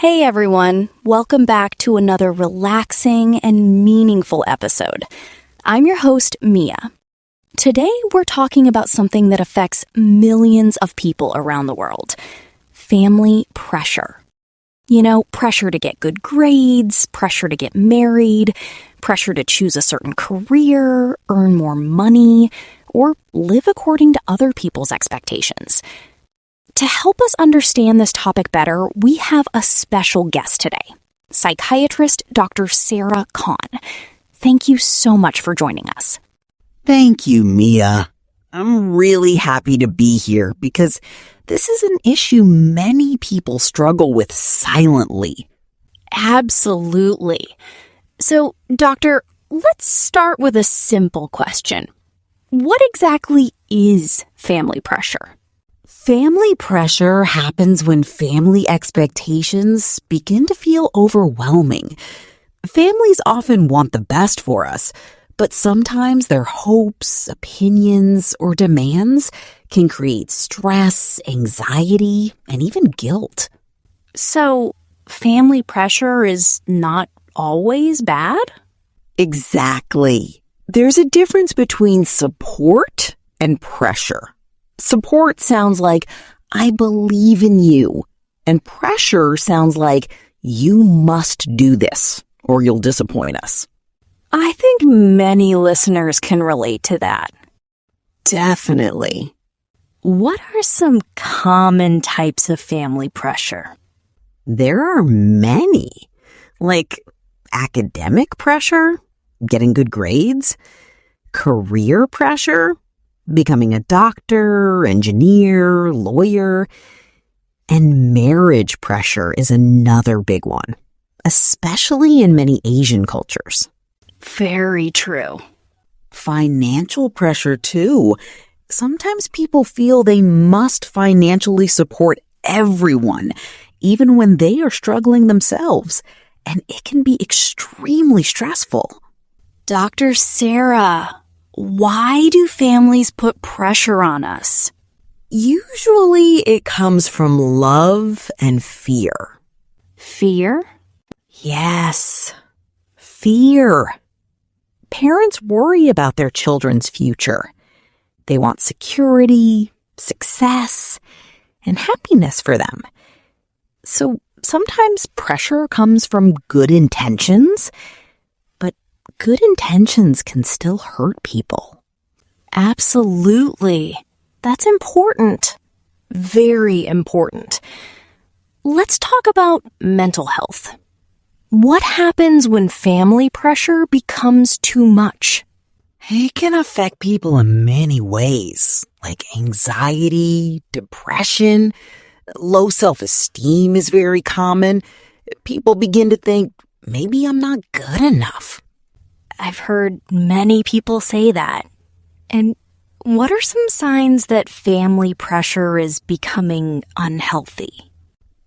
Hey everyone, welcome back to another relaxing and meaningful episode. I'm your host, Mia. Today we're talking about something that affects millions of people around the world: family pressure. You know, pressure to get good grades, pressure to get married, pressure to choose a certain career, earn more money, or live according to other people's expectations. To help us understand this topic better, we have a special guest today, psychiatrist Dr. Sarah Kahn. Thank you so much for joining us. Thank you, Mia. I'm really happy to be here because this is an issue many people struggle with silently. Absolutely. So, Doctor, let's start with a simple question. What exactly is family pressure? Family pressure happens when family expectations begin to feel overwhelming. Families often want the best for us, but sometimes their hopes, opinions, or demands can create stress, anxiety, and even guilt. So, family pressure is not always bad? Exactly. There's a difference between support and pressure. Support sounds like, I believe in you. And pressure sounds like, you must do this or you'll disappoint us. I think many listeners can relate to that. Definitely. What are some common types of family pressure? There are many, like academic pressure, getting good grades, career pressure, becoming a doctor, engineer, lawyer, and marriage pressure is another big one, especially in many Asian cultures. Very true. Financial pressure, too. Sometimes people feel they must financially support everyone, even when they are struggling themselves, and it can be extremely stressful. Dr. Sarah, why do families put pressure on us? Usually it comes from love and fear. Fear? Yes, fear. Parents worry about their children's future. They want security, success, and happiness for them. So sometimes pressure comes from good intentions, but good intentions can still hurt people. Absolutely. That's important. Very important. Let's talk about mental health. What happens when family pressure becomes too much? It can affect people in many ways, like anxiety, depression. Low self-esteem is very common. People begin to think, maybe I'm not good enough. I've heard many people say that. And what are some signs that family pressure is becoming unhealthy?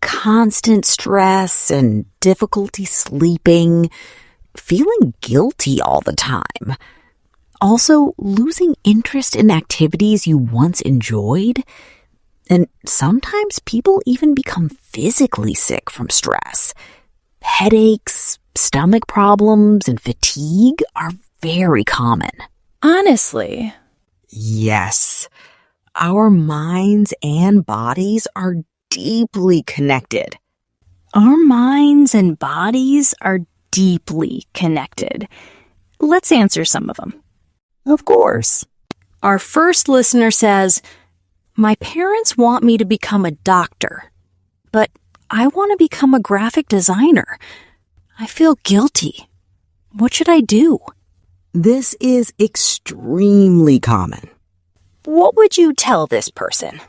Constant stress and difficulty sleeping, feeling guilty all the time. Also, losing interest in activities you once enjoyed. And sometimes people even become physically sick from stress. Headaches, stomach problems, and fatigue are very common. Honestly. Yes. Our minds and bodies are deeply connected. Our minds and bodies are deeply connected. Let's answer some of them. Of course. Our first listener says, my parents want me to become a doctor, but I want to become a graphic designer. I feel guilty. What should I do? This is extremely common. What would you tell this person?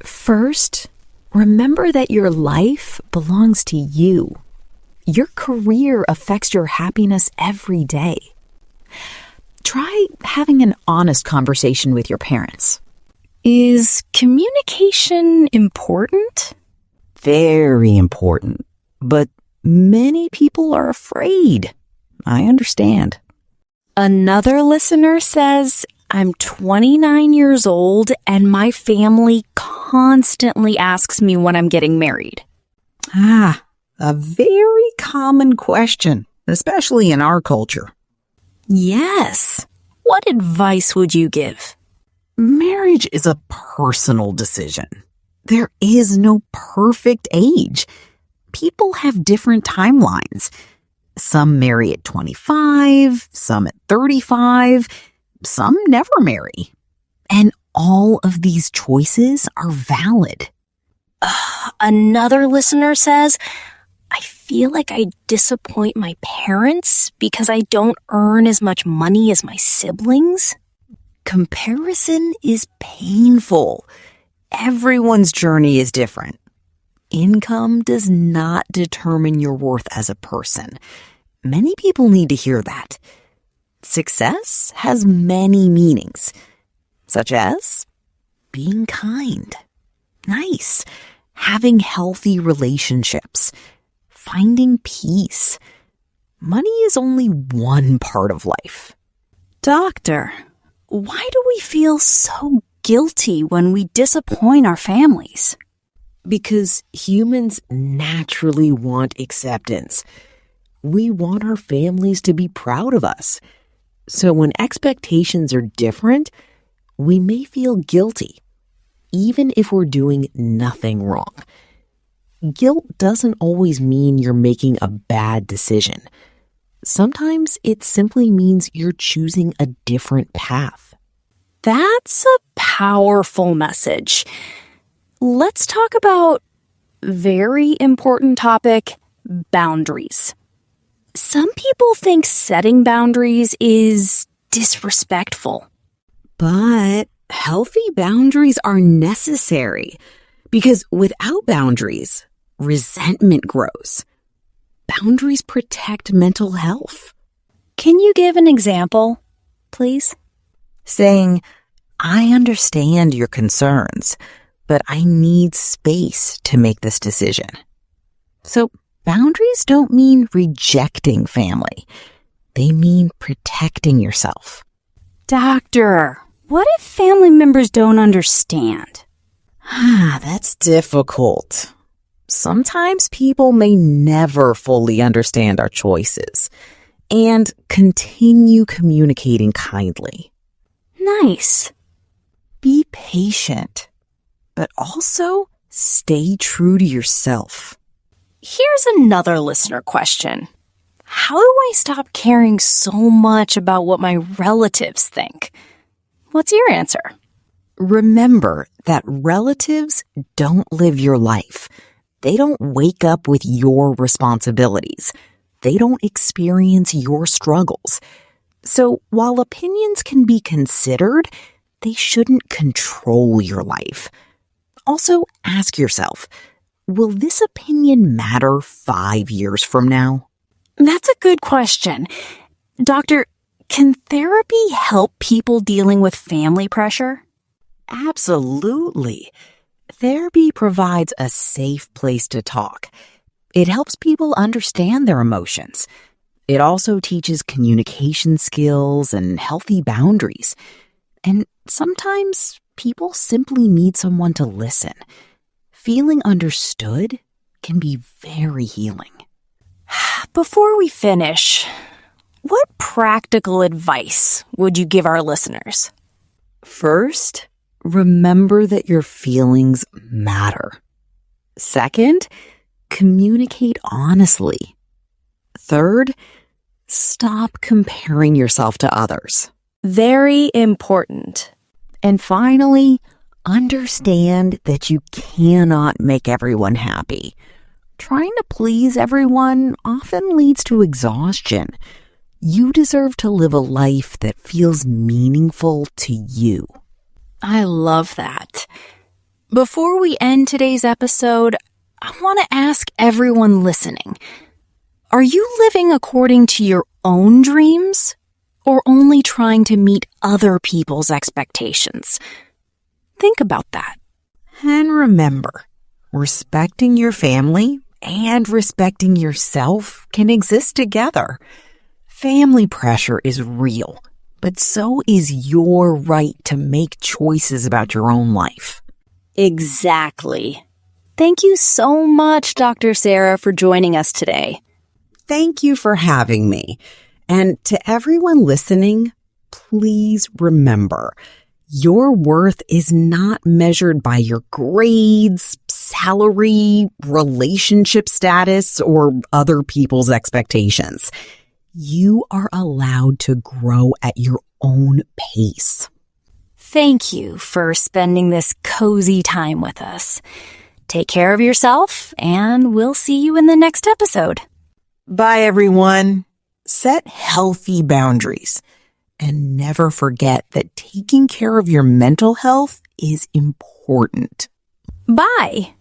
First, remember that your life belongs to you. Your career affects your happiness every day. Try having an honest conversation with your parents. Is communication important? Very important. But many people are afraid. I understand. Another listener says, I'm 29 years old and my family constantly asks me when I'm getting married. A very common question, especially in our culture. Yes. What advice would you give? Marriage is a personal decision. There is no perfect age. People have different timelines. Some marry at 25, some at 35, some never marry. And all of these choices are valid. Another listener says, I feel like I disappoint my parents because I don't earn as much money as my siblings. Comparison is painful. Everyone's journey is different. Income does not determine your worth as a person. Many people need to hear that. Success has many meanings, such as being kind, nice, having healthy relationships, finding peace. Money is only one part of life. Doctor, why do we feel so guilty when we disappoint our families? Because humans naturally want acceptance. We want our families to be proud of us. So when expectations are different, we may feel guilty, even if we're doing nothing wrong. Guilt doesn't always mean you're making a bad decision. Sometimes it simply means you're choosing a different path. That's a powerful message. Let's talk about very important topic, boundaries. Some people think setting boundaries is disrespectful. But healthy boundaries are necessary because without boundaries, resentment grows. Boundaries protect mental health. Can you give an example, please? Saying, I understand your concerns, but I need space to make this decision. So boundaries don't mean rejecting family. They mean protecting yourself. Doctor, what if family members don't understand? That's difficult. Sometimes people may never fully understand our choices and continue communicating kindly. Nice. Be patient, but also stay true to yourself. Here's another listener question. How do I stop caring so much about what my relatives think? What's your answer? Remember that relatives don't live your life. They don't wake up with your responsibilities. They don't experience your struggles. So while opinions can be considered, they shouldn't control your life. Also, ask yourself, will this opinion matter 5 years from now? That's a good question. Doctor, can therapy help people dealing with family pressure? Absolutely. Therapy provides a safe place to talk. It helps people understand their emotions. It also teaches communication skills and healthy boundaries. And sometimes people simply need someone to listen. Feeling understood can be very healing. Before we finish, what practical advice would you give our listeners? First, remember that your feelings matter. Second, communicate honestly. Third, stop comparing yourself to others. Very important. And finally, understand that you cannot make everyone happy. Trying to please everyone often leads to exhaustion. You deserve to live a life that feels meaningful to you. I love that. Before we end today's episode, I want to ask everyone listening, are you living according to your own dreams or only trying to meet other people's expectations? Think about that. And remember, respecting your family and respecting yourself can exist together. Family pressure is real, but so is your right to make choices about your own life. Exactly. Thank you so much, Dr. Sarah, for joining us today. Thank you for having me. And to everyone listening, please remember, your worth is not measured by your grades, salary, relationship status, or other people's expectations. You are allowed to grow at your own pace. Thank you for spending this cozy time with us. Take care of yourself, and we'll see you in the next episode. Bye, everyone. Set healthy boundaries. And never forget that taking care of your mental health is important. Bye.